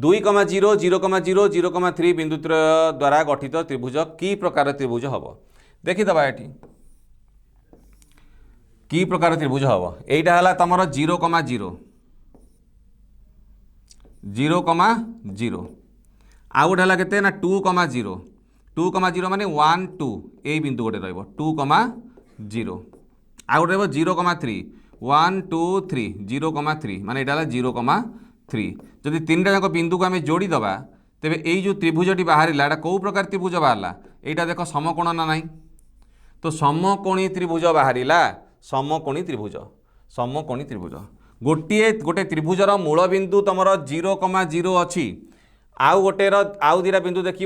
2,0 0,0 0,3 बिंदु द्वारा गठित त्रिभुज की प्रकार त्रिभुज हम देखीदबा ये की प्रकार त्रिभुज हम यहीटा है तुम 0,0 0,0 आउ गोटे है के 2,0 2,0 माने 1 2 यही बिंदु गोटे रही 2,0 आउ गोटे 0,3 1 2 3 0,3 माने यहाँ 0,3 जदि 3टा जाक बिंदु को आम जोड़ीदबा तेरे यही जो त्रिभुजटी बाहर कौ प्रकार त्रिभुज बाहर यहाँ देख समकोण ना ना तो समकोणी त्रिभुज बाहर समकोणी त्रिभुज गोटे त्रिभुजर मूल बिंदु तुम 0,0 अच्छी आउ गोटे आउ दुटा बिंदु देख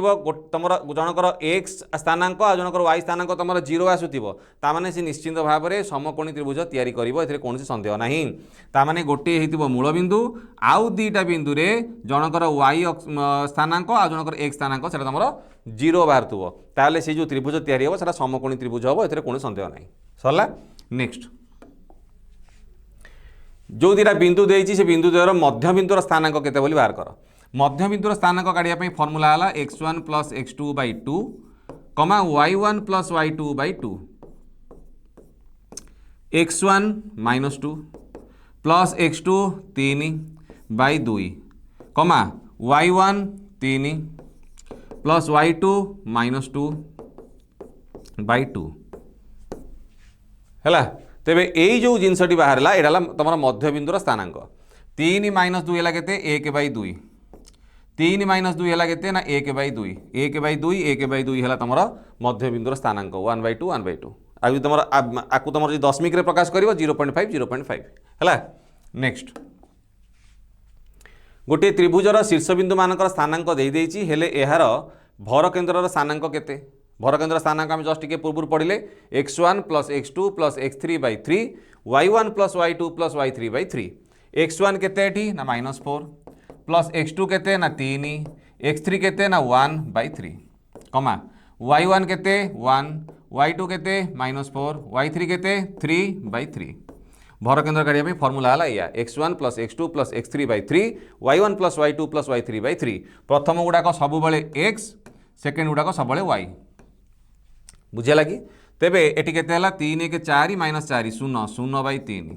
तुम जनकर एक्स स्थानांक आ जनकर वाई स्थानांक तुम 0 आसुव ताने सी निश्चिंत भाव में समकोणी त्रिभुज तैयारी कर कौन सन्देह ना ताने गोटे हो मूल बिंदु आउ दुटा बिंदु रे जनकर वाई स्थानांक आ जनकर एक्स स्थानांक से तुम 0 बाहर ताले से जो त्रिभुज तैयारी हम से समकोणी त्रिभुज हम ए कौन सन्देह ना सरला। नेक्स्ट जो दुटा बिंदु देती से बिंदु द्वयर मध्य बिंदुर स्थानांक केते बोली बाहर कर मध्य बिंदुर स्थानांक काढ़ापी फर्मूला है x1 + x2 / 2 y1 + y2 / 2 x1 - 2 + x2 3/2 y1 3 + y2 - 2/2 है तेरे यही जो जिनसटी बाहर यहाँ तुम मध्य बिंदुर स्थानांक 3 - 2 है के 1/2 3 - 2 है के 1/2 1/2 1/2 है तुम मध्य बिंदुर स्थानांक 1/2 1/2 आ तुम आपको तुम दशमिक रे प्रकाश कर 0.5 0.5 है। नेक्स्ट गोटे त्रिभुजर शीर्षबिंदु मानकर स्थानांक देदेछि हेले यार भर केन्द्रर स्थानांक केते भर केन्द्र स्थानांक आम जस्ट टिके पूर्व पढ़ले x1 + x2 + x3/3 y1 + y2 + y3/3 x1 केते ना -4 प्लस x2 केते ना 3 x3 केते ना 1/3 y1 केते 1 y2 केते -4 y3 केते 3/3 भर केन्द्र काढ़ा फर्मूला है या x1 + x2 + x3/3 y1 + y2 + y3/3 प्रथम गुड़ाक सब x सेकेंड गुड़ाक सब y बुझे लगी तेबे एटी केते हला 3 1 4 -4 0 0/3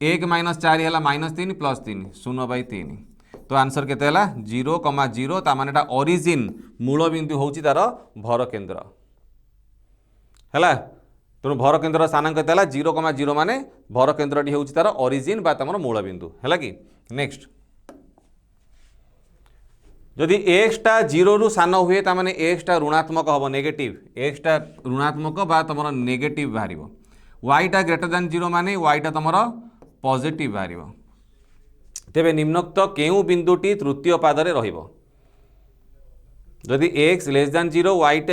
1 - 4 है -3 + 3 0/3 तो आंसर केते हला 0,0 तामानेटा ओरिजिन मूल बिंदु होची तार भर केन्द्र है तेणु भर केन्द्र स्थानांक केते हला 0,0 माने भर केन्द्रटी होची तार ओरिजिन बा तमर मूल बिंदु है कि। नेक्स्ट जदि एक्सटा 0 रु सान हुए तामाने एक्सटा ऋणात्मक हम नेगेटिव एक्सटा ऋणात्मक बा तमर नेगेटिव बाहर वाईटा >0 माने वाईटा तमर पॉजिटिव बाहर तेबे निम्नोक्त केउ बिंदुटी तृतीय पादरे रहिबो जदि x <0 y >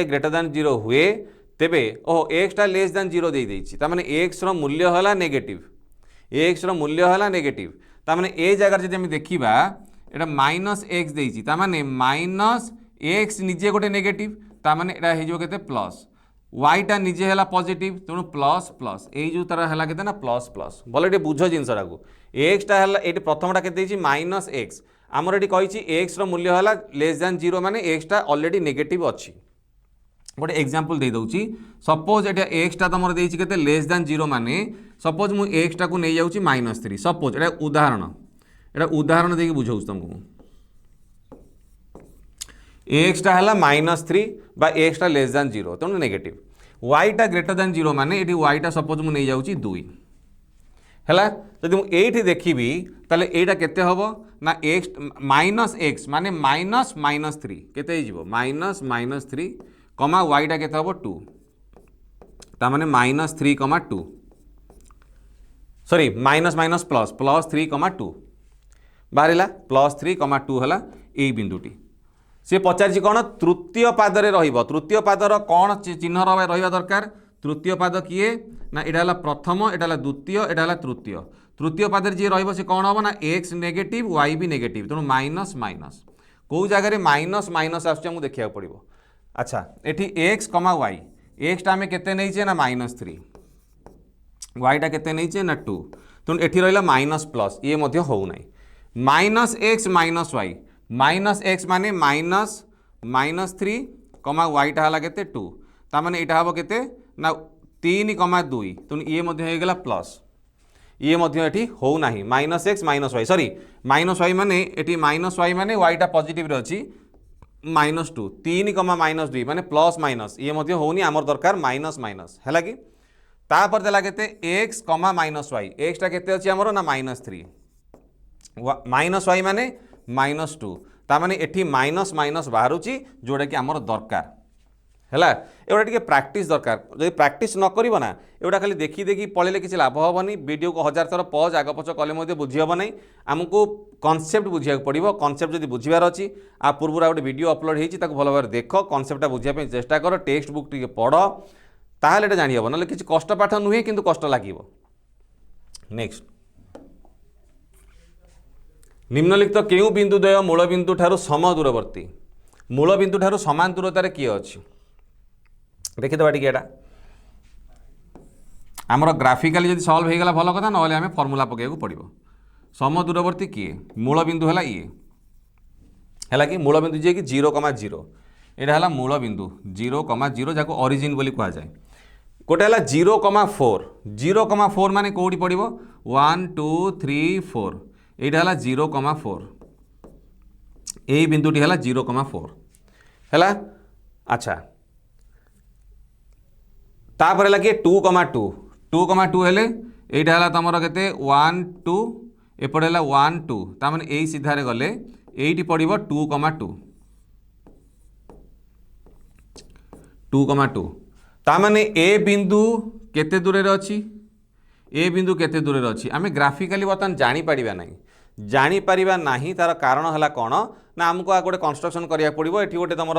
0 हुए तेबे ओह x टा <0 दे देछि तामाने x रो मूल्य हला नेगेटिव x रो मूल्य हला नेगेटिव तामाने ए जगह जदि हम देखिबा एटा -x देछि तामाने -x निजे गोटे नेगेटिव तामाने एटा हे जो केते प्लस वाईटा निजे है पॉजिटिव तेणु प्लस प्लस यही जो तार है के प्लस प्लस भले ये बुझ जिनसा को एक्सटा है ये प्रथमटा के -x आमर ये कही एक्स रूल्य है <0 माने एक्सटा ऑलरेडी नेगेटिव अच्छी गोटे एग्जांपल दे दउची सपोज एटा एक्सटा तुम देछि केते <0 माने सपोज मु एक्सटा को नहीं जाउची -3 सपोज एटा उदाहरण देके बुझाउछ तुमको एक्सटा है -3 बा एक्सटा <0 तेणु नेगेटिव वाईटा >0 माने ये वाईटा सपोज मु नहीं जाउची 2 है जब मुझे देखी ताले एटा केते हबो ना एक्स -x माने -3 केते हिजिबो -3 वाईटा केते हबो 2 तामाने -3,2 सॉरी माइनस प्लस +3,2 बाहरिला +3,2 है यही बिंदुटी सी पचार कौन तृतीय पादरे रहिबो तृतीय पादर कौन चिन्ह रहा दरकार तृतीय पाद किए ना यहाँ प्रथम यहाँ द्वितीय यहाँ तृतीय तृतीय पादर जी रही सी कौन हम ना एक्स नेगेटिव वाई भी नेगेटिव तेणु माइनस माइनस कौ जगह माइनस माइनस आसुचे देखा पड़ो। अच्छा एटी एक्स वाई एक्सटा आम के ना -3 वाईटा के ना 2 तेणु एटी रहा माइनस प्लस ये होना minus x minus y, minus x माने माइनस माइनस 3 कमा वाईटा है के 2 ताने यहाँ हम के ना 3,2 तेणु ये होगा प्लस ये ये होना minus x minus y sorry minus y माने ये माइनस वाई माने वाईटा पॉजिटिव अच्छी -2 3 माइनस 2 माने प्लस माइनस ये होनी आमर दरकार माइनस माइनस है कि तापर देला केते एक्स कमा माइनस वाई एक्सटा केते अच्छी आमर ना -3 माइनस वाई माने -2 ताने एठी माइनस माइनस बाहर जोड़ा कि आमर दरकार है एवटा टे प्राक्टिस दरकार जब प्राक्टिस न कर ना एवटा खाली देखी देखी पढ़े किसी लाभ हेनी वीडियो को 1000 थर पज आग पछ कले बुझी हम ना आमको कनसेप्ट बुझा पड़ो कनसेप्ट जब बुझार अच्छी आ पूर्व गोटे वीडियो अपलोड होती भल भाव देख कनसेप्टा बुझापी चेष्टा कर टेक्स्ट बुक टी पढ़ ताहले एटा जानी हम ना किसी कष्ट पाठ नुहे कि कष्ट लगे। नेक्स्ट निम्नलिखित केउ बिंदुद्वय मूल बिंदु ठारू सम दूरवर्ती मूल बिंदु ठारू समान दूरतार किए अच्छी देखीदे टी आमर ग्राफिकाली जब सल्व हो गला भल कथा ना आम फर्मूला पकड़ पड़ो सम दूरवर्ती किए मूल बिंदु है ये है कि मूल बिंदु जी कि 0,0 यहाँ है मूल बिंदु 0,0 जहाँ ओरिजिन बोली कह जाए गोटे है 0,4 0,4 मान कौटी पड़ो 1 2 3 4 यहाँ है 0,4 यही बिंदुटी है 0,4 है अच्छा तापर है कि 2,2 2,2 हेले यहाँ है तुम के 1 2 एपटे है 1 2 ताने यही सीधारे गले ये पड़ो 2,2 2,2 ताने ए बिंदु केते दूर अच्छी ए बिंदु केते दूर अच्छी आम ग्राफिकाली बर्तमान जानीपर ना जानीपर ना तार कारण है कौन ना आमको गोटे कंस्ट्रक्शन करा पड़ो ये गोटे तुम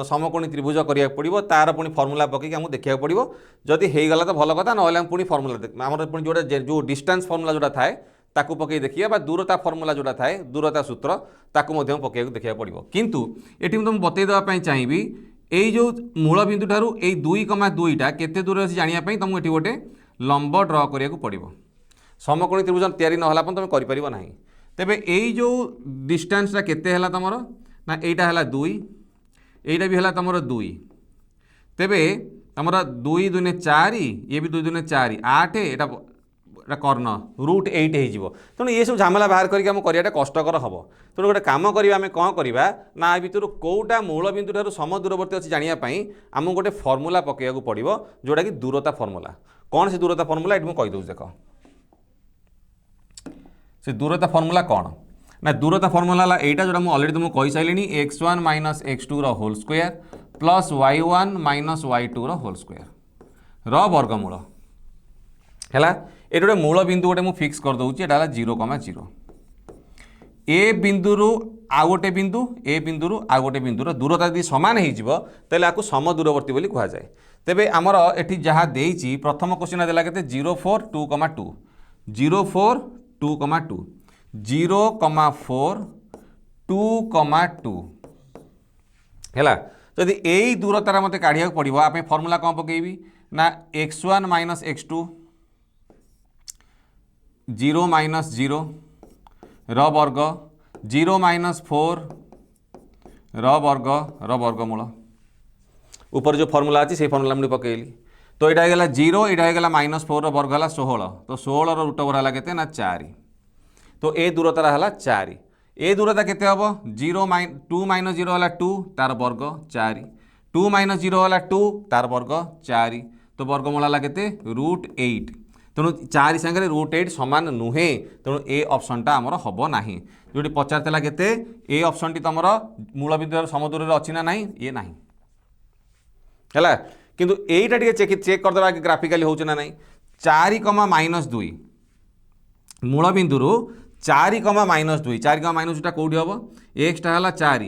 समकोणी त्रिभुज करा पड़ो तार पुणी फर्मूला पकईकि आमको देखा पड़ो जदि होगला तो भल कथा ना पुणी फर्मूला आम पुणी जो डिस्टेंस फर्मूला जोटा थाए ताकू पकई देखिए दूरता फर्मूला जोटा थाए दूरता सूत्र ताकू पकई देखा पड़ो किंतु ये तुम बतईदेवाई चाहिए यही जो मूल बिंदु ठारू 2,2टा केते दूर अच्छी जानापी तुमको ये गोटे लंब ड्र करा पड़ो समकोणी त्रिभुज तैयारी ना तुम कर ना तेबे यही जो डिस्टेंसटा केते है तुमर ना यहाँ है 2 यहाँ भी है तुमर 2 तेबे तुमर 2 2 4 ये भी 2 2 4 8 यहाँ कर्ण √8 हो तेणु ये सब झमेला बाहर करके कष्टर हम तेणु गोटे कम करा आम कौन करवा ना भितर कौटा मूल बिंदु ठारू सम दूरवर्ती अच्छी जानापी आमको गोटे फर्मूला पकड़ा पड़ो जोटा कि दूरता फर्मूला कौन से दूरता फर्मूला ये मुझे कहीदे देख से दूरता फर्मूला कौन ना दूरता फर्मूला यहाँ जोटा मुझे अलरेडी तुमको कही सारे x1 minus x2 whole square plus y1 minus y2 whole square वर्गमूल है ये गोटे मूल बिंदु गोटे मुझे फिक्स कर दूसरी यहाँ 0,0 ए बिंदु आउ गोटे बिंदु ए बिंदु आउ गोटे बिंदुर दूरता यदि सामान हो सम दूरवर्ती बोली कह जाए तेबे आमर एठी जहाँ देइछि प्रथम क्वेश्चन देला केते 0,4 2,2 0,4 2,2 0,4 2,2 है जदि यही दूरतार मत काढ़ा पड़ो आप फर्मूला कौन पकेबी ना x1 माइनस x2 0 माइनस 0 वर्ग 0 माइनस 4 वर्गमूल ऊपर जो फर्मूला अच्छी से फर्मूला मुझे पकेली तो यहाँ होगा 0 यहाँ होगा -4 वर्ग है 16 तो 16 रूट ओवर है के ना 4 तो ए दूरतार है 4 ए दूरता केते हम 2 माइनस 0 है 2 तार वर्ग 4 2 माइनस 0 है 2 तार वर्ग 4 तो वर्गमूल है के √8 तेणु 4 सागर √8 सामान नुहे तेणु ए ऑप्शनटा आमर हम ना जो पचार के ए ऑप्शन टी तुम मूल बिंदु समदूर अच्छी ना नहीं ये ना है किंतु एटा चेक करदे ग्राफिकाली हो ना नहीं 4,-2 मूल बिंदु 4,-2 4,-2 कौटी हम एक्सटा है 4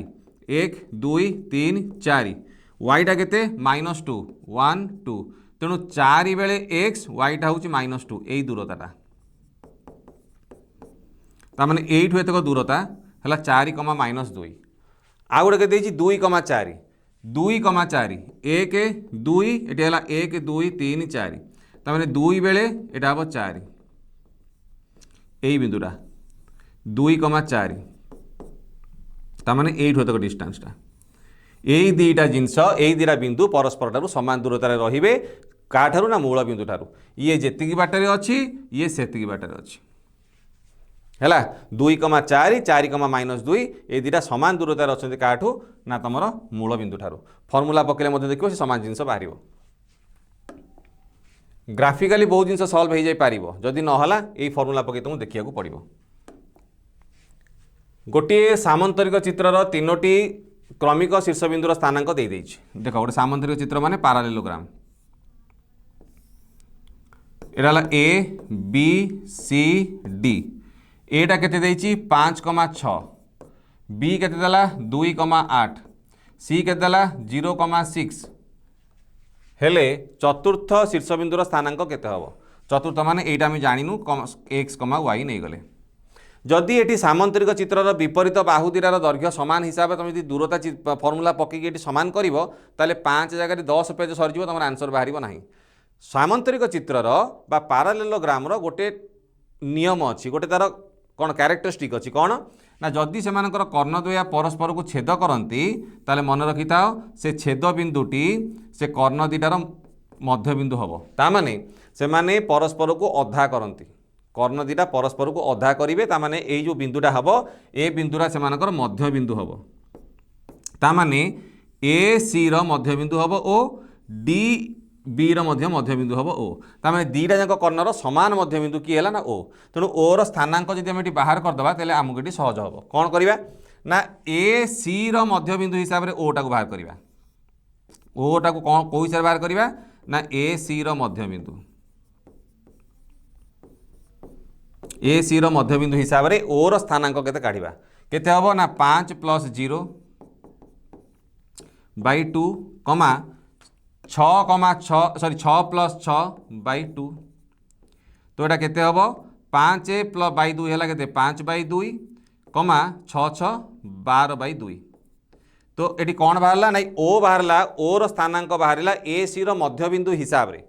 1 2 3 4 वाईटा के -2 1 2 तेणु 4 बेले एक्स वाईटा हूँ -2 यही दूरता ताने यू एतक दूरता है 4,-2 आउ गोटे के 2,4 2,4 1 2 ये है 1 2 3 4 ताने 2 बेले यहाँ हम 4 यही बिंदुटा 2,4 तार एट तक डिस्टेंसटा यही दुईटा जिनस यही दुईटा बिंदु परस्पर ठारू समान दूरतार रे क्या ठारू ना मूल बिंदु ठारू ये जेतिकी बाटर अच्छी ये सेतिकी बाटर अच्छी है 2,4 4,-2 ये दुईटा सामान दूरतार अच्छा क्या ना तुम मूल बिंदु ठारू फर्मूला पकड़े देखो से सामान जिनस बाहर ग्राफिकाली बहुत जिन सल्व हो जापर जदि नहला यही फर्मूला पकड़ तुमको देखा पड़ो। गोटे सामंतरिक चित्रर 3टी क्रमिक शीर्षबिंदुर स्थानांक दे देछि देख गोटे सामंतरिक चित्र माने पारालेलोग्राम एटा ए बी सी डी एटा केते देछि 5,6 बी केते देला 2,8 सी केते देला 0,6 हेले चतुर्थ शीर्षबिंदुर स्थानांक केते हबो चतुर्थ माने एटा हम जानिनु x, y नहीं गले जदि एटी सामंतरिक चित्रर विपरीत बाहुदीरार दैर्घ्य सामान हिसाब से तुम यदि दूरता फर्मूला पकईकि सामान कर 5 जगह 10 पेज सरीज तुम आंसर बाहर ना सामंतरिक चित्रर बा पारालेलोग्रामर गोटे नियम अच्छी गोटे तार कौन क्यारेक्टरिस्टिक अच्छी कौन ना जदि से कर्णद्वया परस्पर को छेद करती ताले मन रखि था से छेद बिंदुटी से कर्ण दुईटार मध्यबिंदु हम ताने से परस्पर को अधा करती कर्ण दुईटा परस्पर को अधा करेंगे ताने ये जो बिंदुटा हम ए बिंदुरा से मध्यबिंदु हम ताने ए सी मध्यबिंदु हम ओ डी बी मध्यबिंदु हम ओ ताने दुईटा जाक कर्णर सामान मध्यबिंदु किए है ना ओ तेणु ओर स्थानांक जब आम बाहर करदे तेल आमको ये सहज हम कौन करवा ना ए सी मध्यबिंदु हिसाब से ओटा को बाहर करवा ओटा को कौन कौ हिसाब से बाहर करवा ना ए सी मध्यबिंदु ए सी मध्यबिंदु हिसाब से ओर स्थानांक केते काढ़िबा केते हबो ना 5 + 0 / 2 कमा 6,6 सॉरी 6 + 6 / 2 तो एटा केते हबो 5 + 2 हैला केते 5/2 कमा 6 12/2 तो एटी कौन बाहरला ना ओ बाहरला ओर स्थानांक बाहरला ए सी मध्यबिंदु हिसाब से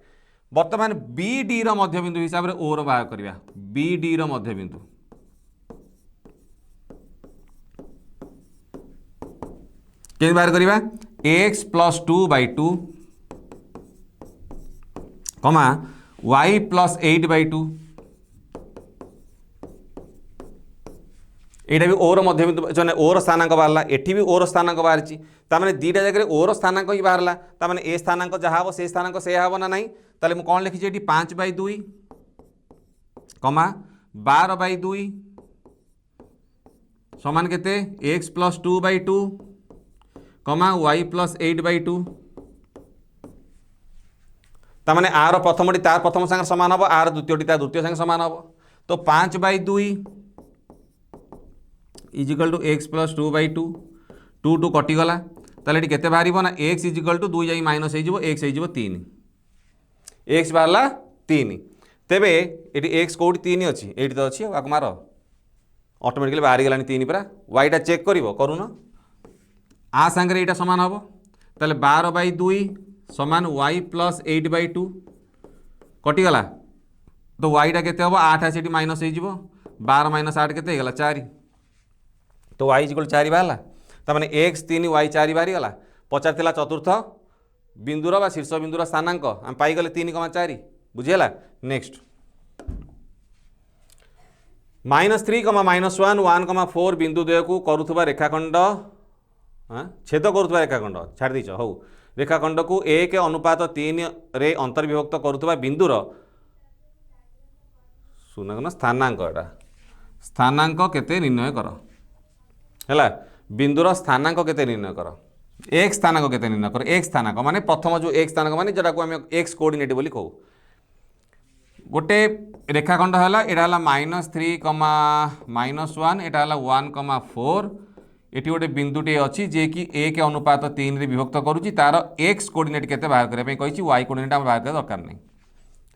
बर्तमान बी डी मध्यबिंदु हिसाब से ओर बाहर करवा बी डी मध्यबिंदु के बाहर करवा x + 2/2 कमा y + 8/2 एटा भी ओर मध्यबिंदु ओर स्थानांक बाहरला एठी भी ओर स्थानांक बाहरी तार दुईटा जगह ओर स्थानांक ही बाहरला तार ए स्थानांक जहाँ हम से स्थानांक से हम ना नहीं ताले कौन लिखी ये 5/2 कमा 12/2 समान केते x + 2/2 कमा y + 8/2 तार आर प्रथमटी तार प्रथम संगे सामान हम आर द्वितीयटी तार द्वितीय संगे सामान हम तो 5/2 = x + 2/2 2 2 कटिगला ताले ये केते बाहर ना x = 2 जाई माइनस हो x हो 3 x बाहरला 3 तेबे ये x कौटी 3 अच्छी ये तो अच्छी आक मार ऑटोमेटिकली बाहर गला 3 पूरा वाईटा चेक करुन आ सांगे यहाँ सामान हम ताले 12/2 समान y + 8/2 कटिगला तो वाईटा केते हम 8 आसी माइनस हो 12 - 8 केते गला 4 तो y = 4 बाहरला तार x 3 y 4 बाहरी गला पचार चतुर्थ बिंदुर बा शीर्ष बिंदुर स्थानांक आम पाईगले 3,4 बुझीगला। नेक्स्ट -3, -1 1,4 बिंदु द्वय को करुवा रेखाखंड छेद करुवा रेखाखंड छाड़ दीच हौ रेखाखंड को 1:3 रे अंतर्विभक्त करुवा बिंदुर सुन स्थानांक एटा स्थानांक केते निर्णय कर है बिंदुर स्थानांक केते निर्णय कर एक स्थानांक केते निर्णय कर एक स्थानांक माने प्रथम जो एक स्थानांक माने जटा को हम एक्स कोऑर्डिनेट बोली कहू गोटे रेखाखंड है एटा -3, -1 एटा 1,4 एटी गोटे बिंदुटे अच्छी जे कि 1:3 रे विभक्त करुच्ची तार एक्स कोऑर्डिनेट केते बाहर करबे कहिछि y कोऑर्डिनेट हम बाहर कर दरकार नहीं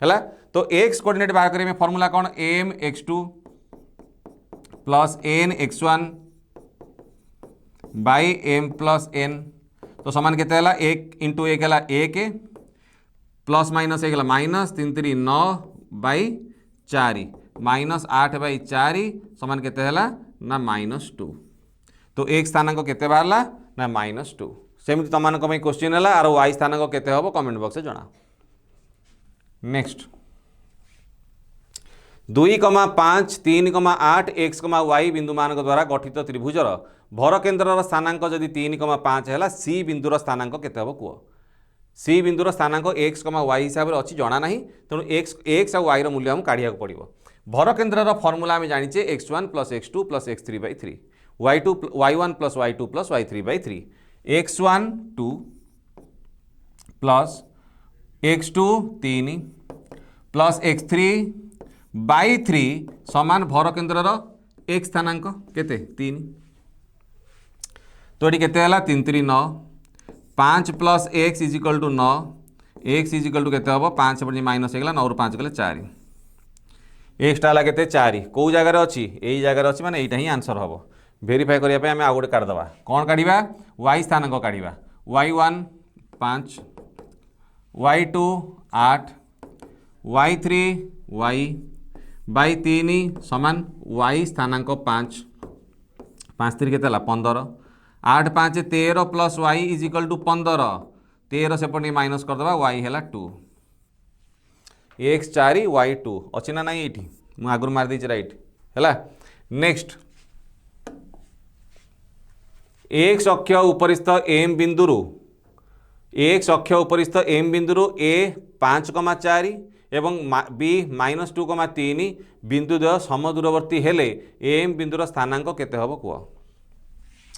है तो एक्स कोऑर्डिनेट बाहर करबे फॉर्मूला कौन mx2 + nx1 by m + n तो समान केते हला 1 × 1 हला 1 प्लस माइनस 1 हला -3 3 9/4 -8/4 समान केते हला ना -2। तो एक स्थानांक केते बाहरला ना -2। सेमती तुम मानक क्वेश्चन है आर y स्थानांक केते हबो कमेंट बॉक्स में जना। नेक्स्ट 2,5 3,8 x, y बिंदु मान द्वारा गठित त्रिभुजर भर केन्द्रर स्थानांक जदि 3,5 है सी बिंदुर स्थानांक केते हबो कुह। सी बिंदुर स्थानांक x, y हिसाब से अच्छी जना ना तेणु x और y मूल्य हम काढ़िया पड़ो। भर केन्द्रर फर्मूला आम जाचे x1 + x2 + x3/3 y1 + y2 + y3/3 x1 2 + x2 3 + x3/3 समान भर केन्द्रर x स्थानांक केते 3। तो ये केते हला 3 3 9 5 + x = 9 x = केते हबो 5 माइनस होगला 9 ରୁ 5 गले 4 x टा केते 4 कौ जगार अच्छी यही जगार अच्छी माने यहीटा ही आंसर हम भेरीफाई करने आम आउ गोटे काढ़ीदे कौन काढ़ा y स्थानांक काढ़ा y1 5 y2 8 y3 y/3 समान y स्थानांक 5 5 3 केते 15 8 5 13 + y = 15 13 सेपटे माइनस करदे y है 2 x 4 y 2 अच्छी ना नहीं ये मुझे आगुरी मार देती राइट है। नेक्स्ट x अक्ष उपरिस्थ m बिंदुरु x अक्ष उपरिस्थ m बिंदुरु a 5,4 एवं b -2,3 बिंदु द्वय समदूरवर्ती हेले m बिंदुर स्थानांक केते हबो कुह।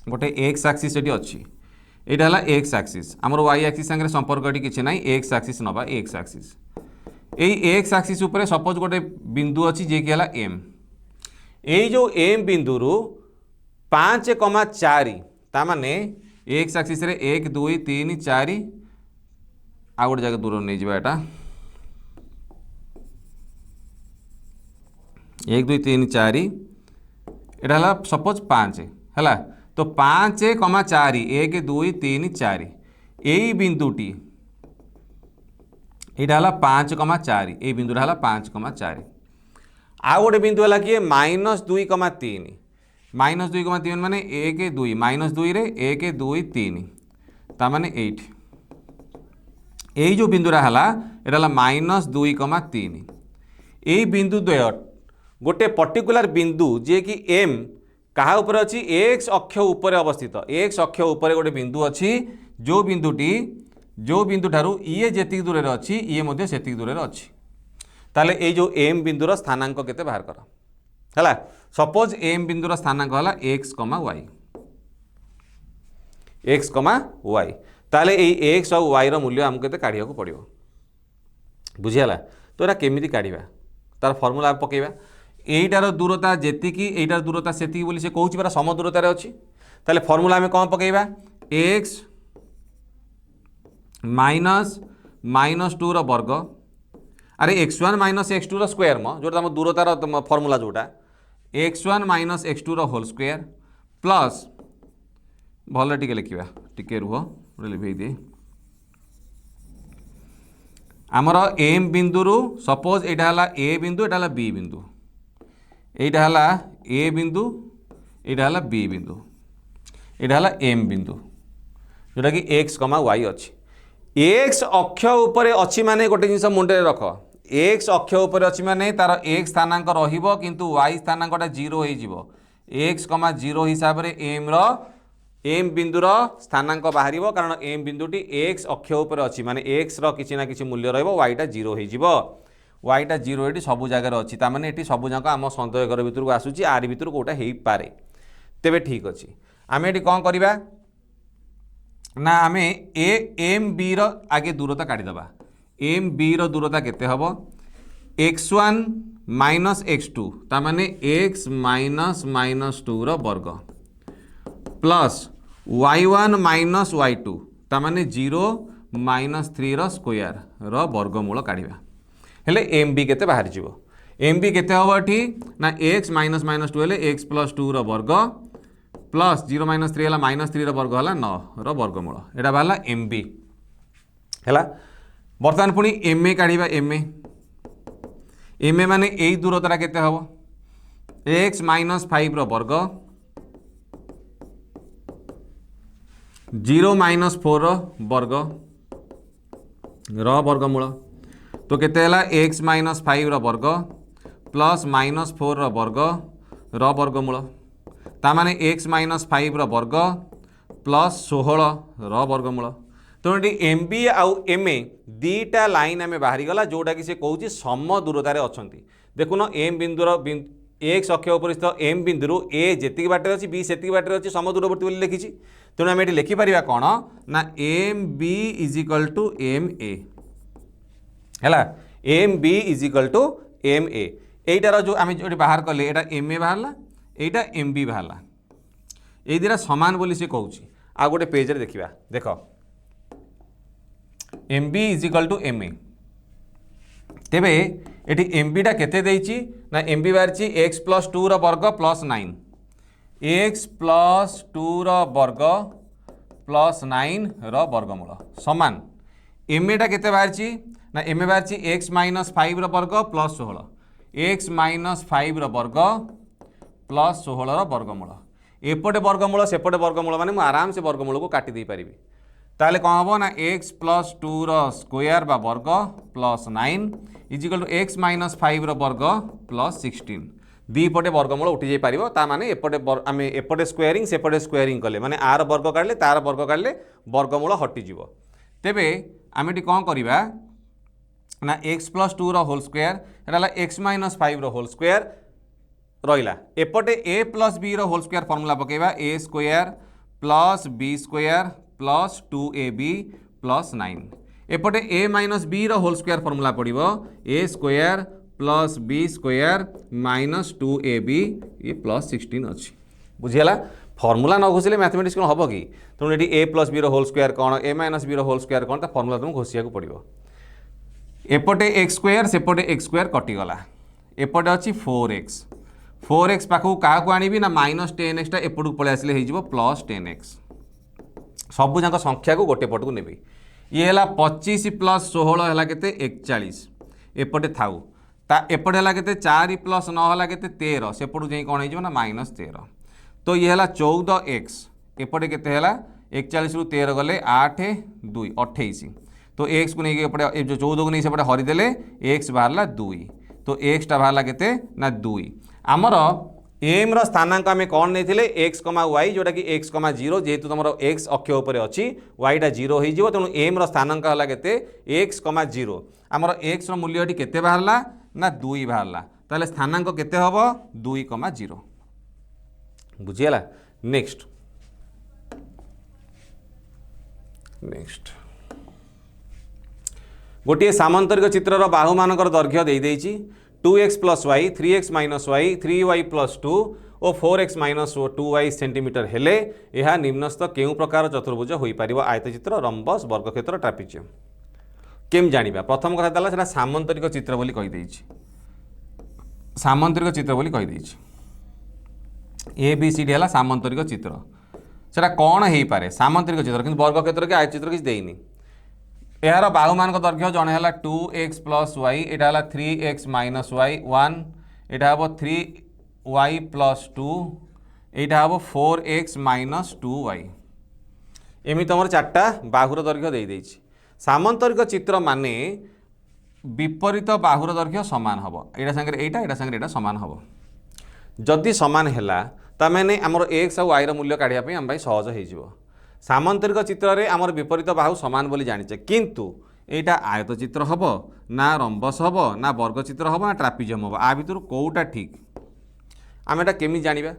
गोटे x एक्सिस ये अच्छी यहाँ है x एक्सिस आमर y एक्सिस संगे संपर्क ये किसी ना x एक्सिस नवा x एक्सिस यही x एक्सिस उपरे सपोज गोटे बिंदु अच्छी जे कि m यही जो m बिंदुरु 5,4 तामाने x एक्सिस रे 1 2 3 4 आ गोटे जगह दूर नहीं जावा एटा 1 2 3 4 एटा हला सपोज 5 है तो 5,4 1 2 3 4 यही बिंदुटी यहाँ है 5,4 ये बिंदुटा है 5,4 आउ गोटे बिंदु है किए -2,3 -2,3 माने 1 2 -2 रे 1 2 3 तामाने 8 यही जो बिंदुरा है यहाँ -2,3 यही बिंदु द्वय गोटे पर्टिकुलर बिंदु जे कि m कहा ऊपर अच्छी x अक्ष ऊपर अवस्थित x अक्ष ऊपर गोटे बिंदु अच्छी जो बिंदु ठारू ये जेतिक दूर अच्छी ये मध्य सेतिक दूर अच्छी ताले ये जो m बिंदुर स्थानांक केते बाहर कर है। सपोज m बिंदुर स्थानांक है x, y ताले ये x और y मूल्य आमको केते काढ़िया को पड़ो बुझीगला। तो यहाँ केमी काढ़ा तार फर्मूला पकेबा यहीटार दूरता जेतिकी यहीटार दूरता सेतिकी बोली से कहूँ परा सम दूरतार अच्छी ताले फर्मूला आम कौन पकेबा x -2 वर्ग अरे x1 - x2 स्क्वायर जोटा दूरतार फर्मूला जोटा x1 - x2 whole square plus भल टिके लिखा टिके रुह लिभे दिए आमर m बिंदुरु सपोज यहाँ है a बिंदु यहाँ है b बिंदु यहाँ है a बिंदु यहाँ है b बिंदु यहाँ है m बिंदु जोटा कि x, y अच्छी x अक्ष उपर अच्छी माने गोटे जिनस मुंडे रख x अक्ष उपर अच्छी माने तार x स्थानांक रहिबो किंतु y स्थानांकटा 0 हो जिवो x, 0 हिसाब रे m बिंदुर स्थानांक बाहर कारण m बिंदुटी x अक्ष उपर अच्छी माने x रो किछि ना किछि मूल्य रहिबो y टा 0 हो जिवो y टा 0 एटी सब जगह अच्छी तामाने एटी सब जाक आम सन्देह घर भितर को आसूची आर भितर कोटा हो पारे तेबे ठीक अच्छी आम ये कौन करवा ना आम एम बी आगे दूरता काढ़ीदे एम बी दूरता केते हबो x1 - x2 तामाने x -2 वर्ग प्लस y1 - y2 तामाने 0 - 3 स्क्वायर वर्गमूल काढ़ा हेले एम बी केते बाहर जीवो एम बी केते हबो एठी ना x -2 हेले x + 2 वर्ग प्लस 0 - 3 है -3 वर्ग है 9 वर्गमूल यहाँ बाहर एम बी है। बर्तमान पुणी एम ए काढ़ा एम एम ए माने यही दूरता केते हम एक्स माइनस 5 वर्ग 0 माइनस 4 वर्ग वर्गमूल तो केते हला एक्स माइनस 5 वर्ग प्लस माइनस 4 वर्ग वर्गमूल ता माने एक्स माइनस 5 वर्ग प्लस 16 वर्गमूल। तो ये एम बी आउ एम ए दीटा लाइन आम बाहरी गला जोटा कि से कहूँ सम दूरतार अच्छा देखुन एम बिंदुर एक्स अक्ष उपर स्थित एम बिंदु ए जी बाटर अच्छी बी से बाटर अच्छी सम दूरवर्ती बोली लिखी तेणु आम ये लिखिपर कौन ना M B is equal to M A है M B is equal to M A यहीटार जो आम जो बाहर कले यहाँ एम ए बाहर यहाँ एम बी बाहर ये दुटा सामान बोली से कहूँ आ गोटे पेज देखा देख M B is equal to M A तेबे ये एम बीटा केते देइछि ना एम बी बाहर एक्स प्लस 2 वर्ग प्लस 9 एक्स प्लस 2 वर्ग प्लस 9 वर्गमूल समान एम एटा केते बाहर ना एम ए बाहर एक्स माइनस 5 वर्ग प्लस 16 एक्स माइनस 5 वर्ग प्लस 16 वर्गमूल एपटे वर्गमूल सेपटे वर्गमूल माने मु आराम से वर्गमूल को काटी दे पारिबी ताले कौन हम ना एक्स प्लस 2 स्क्वायर बा वर्ग plus 9 is equal to x minus 5 वर्ग प्लस 16 दीपटे वर्गमूल उठी जाई पारिबो ता माने एपटे आमे एपटे स्क्वायरिंग सेपटे स्क्वायरिंग कले माने आर वर्ग काढले तार वर्ग काढले वर्गमूल हटि जिवो तेबे आमे टी कोन करिबा ना एक्स प्लस 2 होल स्क्वायर एटा एक्स माइनस 5 होल स्क्वायर रहिला एपटे A plus B whole square formula पकेबा A square plus B square plus 2ab plus 9 एपटे A minus B whole square formula पड़ो A square plus B square minus 2ab ये plus 16 अच्छी बुझीगला formula न घोषिले mathematics कौन हम कि तेणु ये ए प्लस बी होल स्क्वायर कौन ए माइनस बी होल स्क्वायर कौन फॉर्मूला तुमको घोषिया पड़ो एपटे एक्स स्क्वायर सेपटे एक्स स्क्वायर कटिगला एपटे अच्छी 4x पाखु क्या आनी ना माइनस 10x एपटू पलि आसिले हो प्लस 10x सबूक संख्या को गोटे पट को नेबी ये है 25 प्लस 16 है के 41 एपटे थाउ एपटे है के 4 प्लस 9 है के 13 सेपटू जाए कौन हो माइनस 13 तो ये है 14x एपटे के 41 रु 13 गले 8 2 28 तो x को नहीं एपटे जो 14 को नहीं सेपटे हरिदेले x बाहर 2 तो x टा बाहर के ना 2 आमर एम स्थानांक आम कौन नहीं एक्स वाई जोटा कि एक्स 0 जेहेतु तुम एक्स अक्ष उपर अच्छी वाईटा 0 हो तेणु एम स्थानांक है के एक्स 0 आमर एक्स मूल्य केते बाहरला ना 2 बाहरला ताले स्थानांक केते हबो 2, 0 बुझीगला नेक्स्ट गोटे सामांतरिक चित्रर बाहु मानकर दैर्घ्य दे देइछि 2x plus y 3x minus y 3y plus 2 और 4x माइनस 2y सेंटीमीटर हेले यह निम्नस्थ केउ प्रकार चतुर्भुज हो पार आयतचित्र रंबस वर्गक्षेत्र ट्रापिजियम केम जानिबा प्रथम कथा दला सेटा सामांतरिक चित्र बोली कहि देइछि सामांतरिक चित्र बोली कहि देइछि ए बी सी डी हला सामांतरिक चित्र सेटा कोन हेई पारे सामांतरिक चित्र किंतु वर्गक्षेत्र के आयतचित्र किछ देइनी यार बाहु मान दैर्घ्य जड़े है 2x प्लस वाई यहाँ 3x माइनस वाई 1 यहाँ हम 3y प्लस 2 यहाँ हम 4x माइनस 2y एमि तुम 4टा बाहुर दैर्घ्य दे देइछि सामांतरिक चित्र माने विपरीत बाहुर दैर्घ्य सामान हम यहाँ सांगे यहाँ सामान हम जदि सामान है ताने आमर एक्स और वाई मूल्य काढ़ापी आम सहज हो सामांतरिक चित्र रे आमर विपरीत बाहु समान बोली जानिचे किंतु एटा आयत चित्र हम ना रंबस हम ना वर्ग चित्र हम ना ट्रापिजियम हम आ भितर कौटा ठीक आम एटा केमी जानिबा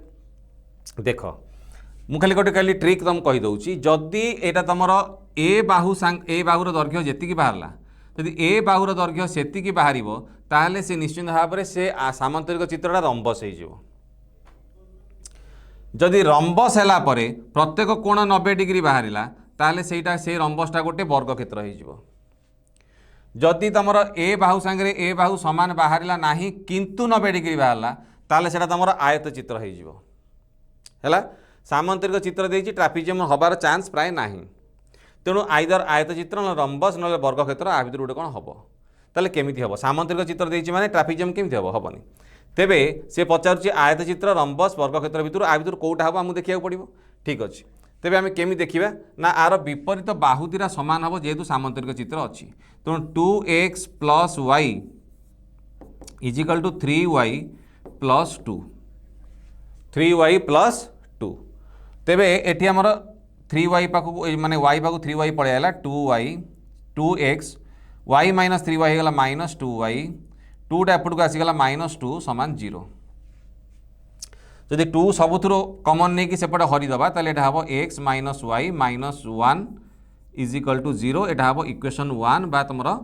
देख मु खाली गोटे खाली ट्रिक तुम कही दउची जदि एटा तुमर ए बाहुर दैर्घ्य जेतिकी बाहरला जदि ए बाहुर दैर्घ्य सेतिकी बाहरिबो ताहले से निश्चित भाव में से सामांतरिक चित्रटा रंबस हो जदि रंबस है प्रत्येक कोण 90 डिग्री बाहरिला ताले सेटा से रंबसटा गोटे वर्गक्षेत्र हो जदि तुमर ए बाहु सांगे ए बाहु समान बाहरिला नाही किंतु 90 डिग्री बाहरला ताले सेटा तुमर आयत चित्र हो सामांतरिक चित्र देइछि ट्रापिजियम हबार चांस प्राय नाही तेणु आइदर आयत चित्र न रंबस न वर्गक्षेत्र आ भितर गोटे कौन हम ताले केमिति हबो सामंतरिक चित्र देछि माने ट्रापेजियम केमिति हबो हबनी तेबे से पचारुछि आयत चित्र रंबस वर्गक्षेत्र भितर आ भितर कोटा हबो हमु देखिया पड़िबो ठीक अछि तेबे आमे केमि देखिबा ना आर विपरीत बाहु दिरा समान हबो जेहेतु सामंतरिक चित्र अछि तो 2x + y = 3y + 2 3y + 2 तेबे एठी हमर 3y पाखु माने y पाखु 3y पळे आला 2y 2x y - 3y हे गला -2y 2 टा एपट को आसी गला -2 = 0 जदि 2 सबुथरो कॉमन नहीं कि सेपटे हरि दबा ताले एटा हबो x - y - 1 = 0 एटा हबो इक्वेशन 1 बा तमरो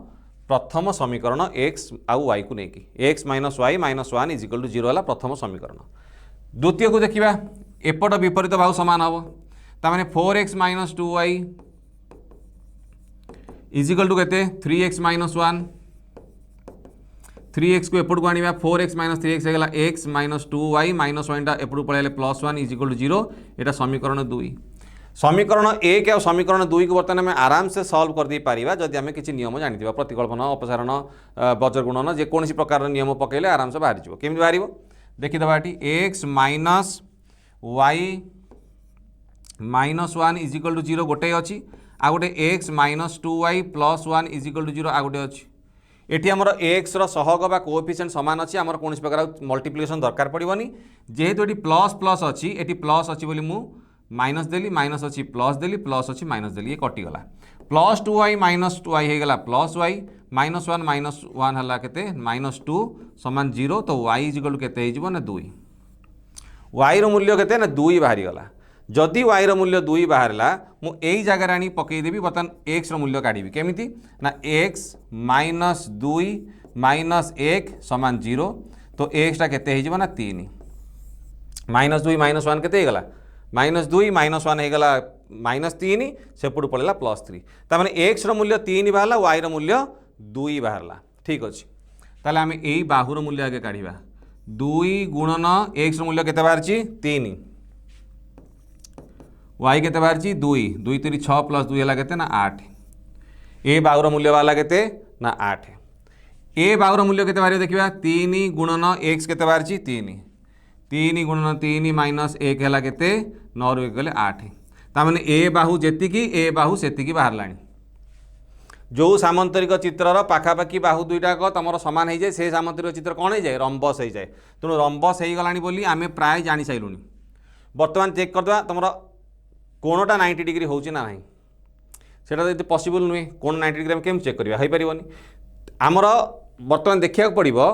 प्रथम समीकरण x आउ y को नेकी x - y - 1 = 0 हला प्रथम समीकरण द्वितीय को देखिबा एपट विपरीत बाहु समान हबो ता माने 4x - 2y = केते 3x - 1 3x को एपट को आनिबा 4x - 3x हे गला x - 2y - 1 टा एपट पळेले +1 = 0 एटा समीकरण 2 समीकरण 1 और समीकरण 2 को बर्तमान में आराम से सॉल्व कर दी पारिबा जदि हमें किछि नियम जानिथिबा प्रतिकल्पन अपसारण बजर गुणन जे कोनसी प्रकार नियम पकेले आराम से बाहर जिवो केमि बाहरिबो देखि दबा एटी x - y - 1 = 0 गोटे अछि आ गोटे x - 2y + 1 = 0 आ गोटे अछि एटी हमर x रो सहग बा कोएफिशिएंट समान अछि हमर कोनसी प्रकार मल्टीप्लिकेशन दरकार पड़िबोनी जेहेतु एटी प्लस प्लस अछि एटी प्लस अछि बोली मु माइनस देली माइनस अछि प्लस देली प्लस अछि माइनस देली ये कटि गला +2y - 2y हे गला +y -1 - 1 हला केते -2 = 0 तो y = केते हे जिवो ना 2 y रो मूल्य केते ना 2 बाहरी गला जदि y रो मूल्य 2 बाहरला मु एई जगह रानी पकई देबी बतन x रो मूल्य काढीबी केमिति ना x - 2 - 1 = 0 तो x टा केते हे जिवो ना 3 -2 - 1 केते हे गला -2 - 1 हे गला -3 सेपटू पड़ेला +3 ता माने x रो मूल्य 3 बाहरला y रो मूल्य 2 बाहरला ठीक अछि ताले आमे एई बाहुर मूल्य आगे काढीबा 2 गुणन x रो मूल्य केते बाहरची 3 y केते बाहरची 2 2 3 6 + 2 हला केते ना 8 ए बाहुर मूल्य वाला केते ना 8 ए बाहुर मूल्य केते बाहर देखिबा 3 गुणन x केते बाहरची 3 3 गुणन 3 - 1 हला केते 9 रो 1 गले 8 ता माने ए बाहु जेतिकी ए बाहु सेतिकी बाहर लाणी जो सामंतरिक चित्रर पाखापाखी बाहु दुईटा को तमर समान हो जाए से सामंतरिक चित्र कौन हो जाए रंबस हो जाए तेणु रंबस हो गलानी बोली आमे प्राय जानी साइलुनी बर्तमान चेक करदे तुम कोणटा 90 डिग्री होची ना नहीं सेटा यदि पॉसिबल नुहे कोण 90 डिग्री केम चेक करबा होई परिबोनी आमर बर्तमान देखिया पड़िबो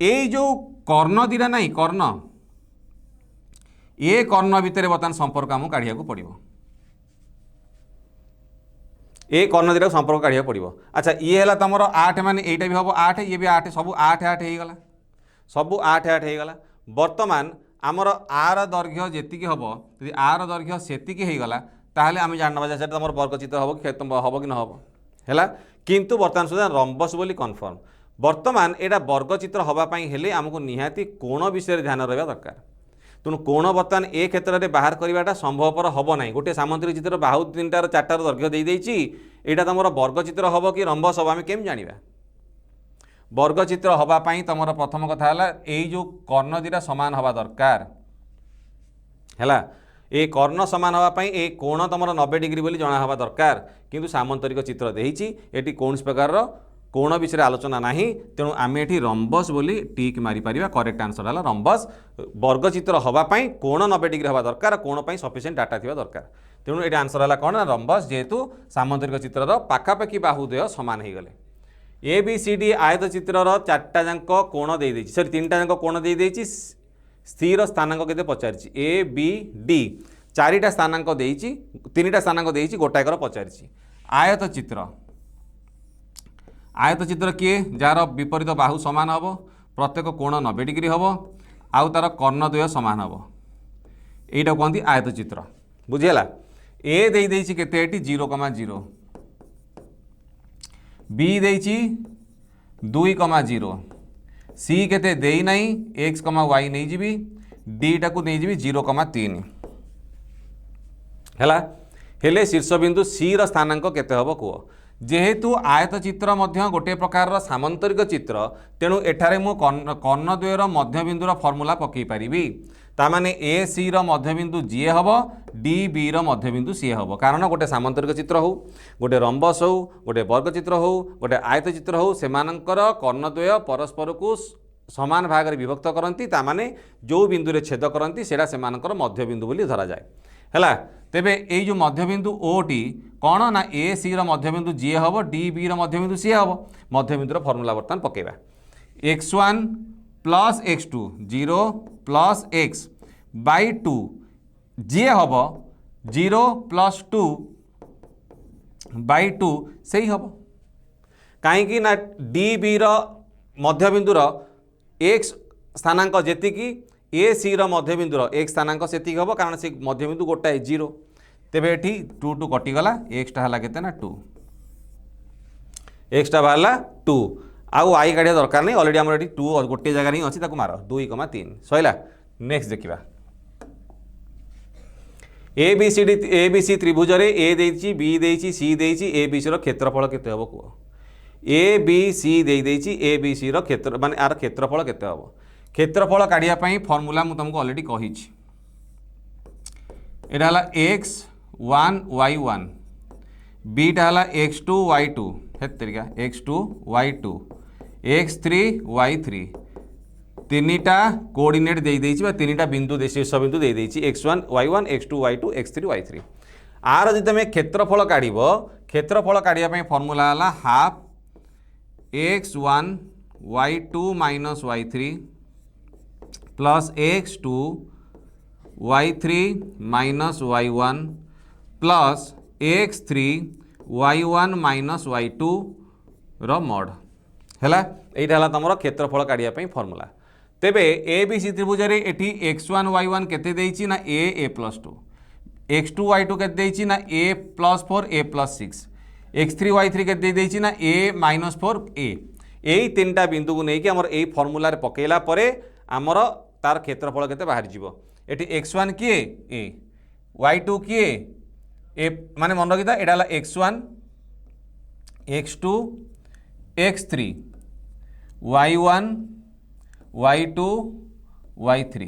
ए जो कर्ण दिरा नहीं कर्ण ए कर्ण भितर बर्तमान संपर्क आमको काढ़िया पड़िबो ए कर्ण दिरा संपर्क काढ़िया पड़िबो अच्छा ये हैला तमरो 8 माने एटा भी हबो 8 ये भी 8 सब 8 8 हे गला सब 8 8 हे गला वर्तमान आमर आर दैर्घ्य जेतिकी हबो यदि आर दैर्घ्य सेतिकी हे गला ताहले आमे जानबा जे सेटा तमर वर्ग चित्र हबो कि हबो कि न हबो हैला किंतु वर्तमान सुधा रंबस बोली कन्फर्म वर्तमान एटा वर्ग चित्र हवा पई हेले हमको निहाती कोण विषय ध्यान रखा दरकार तेणु कोण बर्तमान ए क्षेत्र में बाहर करवाटा संभवपर हम ना गोटे सामंतरिक चित्र बाहु 3टार 4टार दैर्घ्य दे देछि एटा तुम वर्ग चित्र हम कि रंबस हम आम केम जाना वर्ग चित्र हवापाई तुम प्रथम कथा है जो कर्ण दिटा सामान हवा दरकार है ए कर्ण सामान हवापाई ए कोण तुम 90 डिग्री बोली जना हवा दरकार किंतु सामंतरिक चित्र देहिछि एटी कौन प्रकार कोण विषय आलोचना नहीं तेणु आम ये रंबस बोली टिक मारी पारिबा करेक्ट आंसर है रंबस वर्ग चित्र हवापाई कोण 90 डिग्री हवा दरकार कोण पाई सफिशिएंट डाटा थिबा दरकार तेणु ये आंसर है कौन रंबस जेहेतु सामंतरिक चित्रर पाखापाखी बाहुद्वय सामान हो गले ए बी सी डी आयत चित्रर 4टा जाक कोण दे देछि सॉरी 3टा जाक कोण दे देछि स्थिर स्थानांक केते पचारिछि ए बी डी 4टा स्थानांक देछि 3टा स्थानांक देछि गोटाकर पचारिछि आयत चित्र किए जार विपरीत बाहु सामान हम प्रत्येक कोण 90 डिग्री हम आउ तार कर्णद्वय सामान हम यहीटा कहते आयत चित्र बुझीगला ए दे देछि केते एटी 0,0 बी देछि 2,0 सी केते देई नाही x, y नहीं जीवी डी टा को नहीं जीवी 0,3 हैला हेले शीर्ष बिंदु सी रो स्थानांक केते हबो को जेहेतु आयत चित्र मध्य गोटे प्रकार सामंतरिक चित्र तेणु एठारे मु कर्णद्वयर मध्यबिंदुर फर्मूला पकई पारिबी तामाने ए सी रो मध्यबिंदु जी हम डी बी रो मध्यबिंदु सी हम कारण गोटे सामंतरिक चित्र हो गोटे रंबस हो गोटे वर्ग चित्र हो गोटे आयत चित्र हो सेमानंकर कर्णद्वय परस्पर को समान भाग में विभक्त करती तामाने जो बिंदु रे छेद करती सेटा सेमानंकर मध्यबिंदु बोली धरा जाए हैला। तेबे ए जो मध्यबिंदु ओ टी कौन ना ए सी रो मध्यबिंदु जी हम डी बी रो मध्यबिंदु सी हम मध्यबिंदुर फर्मूला बर्तमान पकेबा x1 plus x2 0 plus x by 2 जी हम 0 प्लस 2 बाई 2 से हम कहीं ना डी बी रो मध्यबिंदुर x स्थानांक जेतिकी ए सी रो मध्यबिंदुर x स्थानांक सेतिक हम कारण से मध्यबिंदु गोटाए 0 तेबे एठी 2 2 कटिगला x टा हला केते ना 2 x टा बाहला 2 आउ आई काढ़िया दरकार नहीं ऑलरेडी हमर एठी 2 गोटे जगह नहीं अछि ताकू मार 2,3 सइला। नेक्स्ट देखिबा ए बी सी त्रिभुज रे ए देछि बी देछि सी देछि ए बी सी रो क्षेत्रफल केते हबो कुह ए बी सी देछि ए बी सी रो क्षेत्र माने आर क्षेत्रफल केते हबो क्षेत्रफल काढ़िया पई फार्मूला मु तुमको ऑलरेडी कहिछि एटा हला x1 y1 बीटा हला x2 y2 हेत तरीका x2 y2 x3 y3 तीनटा कोऑर्डिनेट दे देछि बा तीनटा बिंदु दे शीर्ष बिंदु दे देछि x1 y1 x2 y2 x3 y3 are जदि तमे क्षेत्रफल काढिबो क्षेत्रफल काढिया पई फार्मूला हला half x1 y2 minus y3 plus x2 y3 minus y1 plus x3 y1 minus y2 रो मॉड हैला एटा हला तमरो क्षेत्रफल काढिया पई फार्मूला। तेबे ए बी सी त्रिभुज रे एठी x1 y1 केते देइछि ना a प्लस 2 x2 y2 केते देइछि ना a plus 4 a plus 6 x3 y3 केते देइछि ना a माइनस 4 a एई तीनटा बिंदु को नेकी हमर एई फार्मूला रे पकेला परे हमर तार क्षेत्रफल केते बाहर जीवो एठी x1 किए a y2 किए ए माने मन रखिता एटा हला x1 x2 x3 y1 y2 y3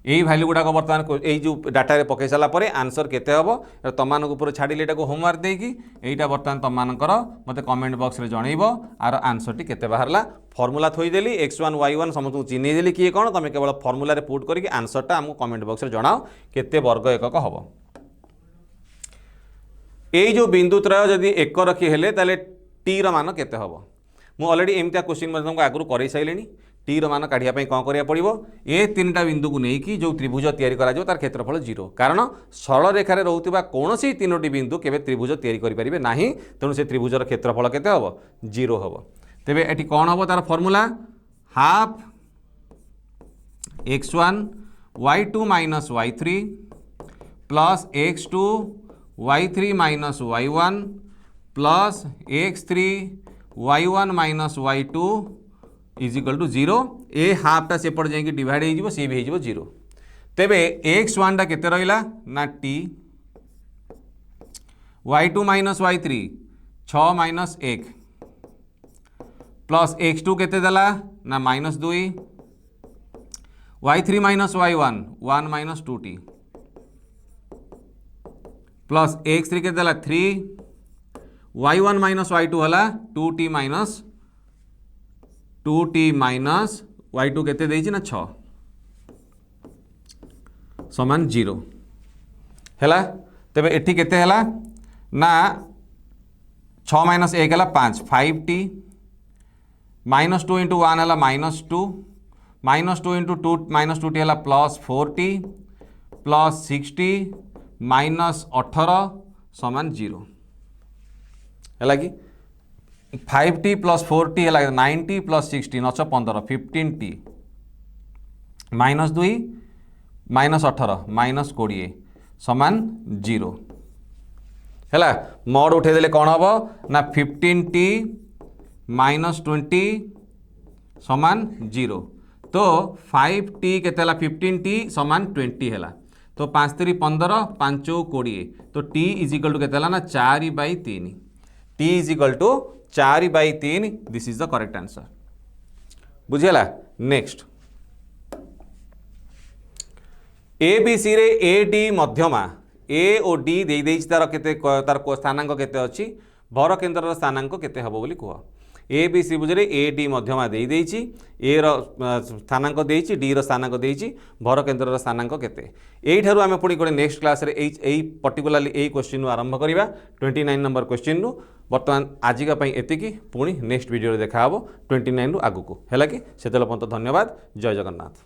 यही भैल्यू गुड़ाक बर्तमान यही जो डाटा रे पकई सारा पर आंसर केते हबो तमान ऊपर छाड़िले एटा को होमवर्क देकी एटा बर्तमान तमानकर मते कमेंट बॉक्स रे जणैबो आर आंसर टी केते बाहरला फार्मूला थोई देली x1 y1 समस्त चिन्ह देली किए कोन तमे केवल फार्मूला रे पुट करके आंसर टा हमको कमेंट बॉक्स रे जणाओ केते वर्ग एकक हबो। एई जो बिंदु त्रय जदि एक रखी हेले ताले टी रो मान केते हबो मु ऑलरेडी एमता क्वेश्चन मध्ये तुमको आगु करै साइलेनी टी रो मान काढिया पई कोन करिया पड़िबो ए तीनटा बिंदु को नेकी जो त्रिभुज तयारी करा जो तार क्षेत्रफल 0 कारण सरल रेखा रे रहउतिबा कोनोसी तीनोटी बिंदु केबे त्रिभुज तयारी करि परिबे नाही तेणु से त्रिभुजर क्षेत्रफल केते हबो 0 हबो। तेबे एठी कोन हबो तार formula half x1 y2 minus y3 plus x2 y3 minus y1 plus x3 y1 minus y2 is equal to 0 ए हाफ टा सेपट जाइए डिवाइड हो सी भी हो 0। तेबे x1 टा केते रहिला ना t y2 minus y3 6 minus 1 plus x2 केते देला ना minus 2 y3 minus y1 1 minus 2t plus x3 केते देला 3 y1 माइनस y2 हला 2t माइनस y2 केते देइछि ना 6 समान 0 हैला। तेबे एठी केते हैला ना 6 माइनस 1 हला 5 5t माइनस 2 इंटू 1 हला minus 2 minus 2 into 2 minus 2t हला plus 4t plus 6t minus 18 समान 0 हैला कि 5t प्लस 4t है 9t प्लस 16 अच्छा 15 15t माइनस 2 माइनस 18 माइनस 20 समान 0 है मड उठेदेले कौन हम ना 15t माइनस 20 समान 0 तो 5t केते 15t समान 20 है तो 5 3 15 5 20 तो t इज इक्वल टू केते ना 4/3 T is equal to 4/3 this is the correct answer बुझेला नेक्स्ट ए बी सी रे ए डी मध्यमा ए और डी दे देइछ तार केते तार स्थानांक केते अछि भर केन्द्रर स्थानांक केते हबो बोली कह ए बी सी बुझे ए डी मध्यमा दे देइछि ए रो स्थानांक देइछि डी रो स्थानांक देइछि भर केन्द्रर स्थानांक केते एई ठारू आमे पुणी गोटे नेक्स्ट क्लास रे एई पर्टिकुलरली एई क्वेश्चन आरंभ करिवा 29 नंबर क्वेश्चन नु वर्तमान आजिका पई एतिकी पुणी नेक्स्ट वीडियो रे देखा हबो 29 रु आगु को हैला कि सेतल पंत धन्यवाद जय जगन्नाथ।